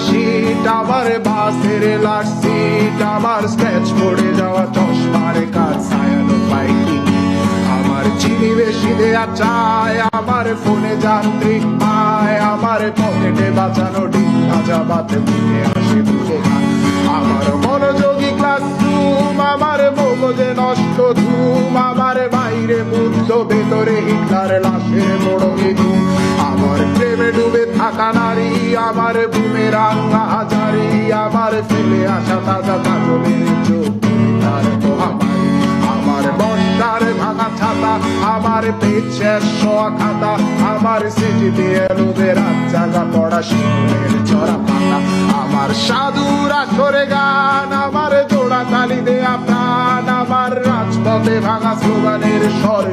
শীত, আমার বাসের লাস্ট সিট, আমার স্ক্র্যাচ পড়ে যাওয়া চশমার কার ছায়ানো পাইকি, আমার চিনি বেশি দেয়া চায়, আমার ফোনে যান্ত্রিক পায়, আমার পকেটে বাঁচানো ডিম ভাজা বাতে মুখে হাসি মুখে খায়, আমার মনোযোগী ক্লাসরুম, আমার মগজে নষ্ট ধুম, আমার বাইরে বুদ্ধ ভেতরে হিটলার লাশের মোড়কে ধুম, আমার প্রেমে ডুবে থাকা নারী, আমার বুমেরাঙ্গা হাজারি, আমার ফেলে আসা তাজা কাজলের চোখ তার মহামারী, আমার বর্ষার ভাঙা ছাতা, আমার পেট শেষ শোয়া খাতা, আমার সেটি দিয়ে লোভে রাত জাগা পড়া শিশুদের চড়া পাতা, আমার সাধুর আসরে গান, আমার জোড়া তালি দেয়া প্রাণ, আমার রাজপথে ভাঙা স্লোগানের স্বর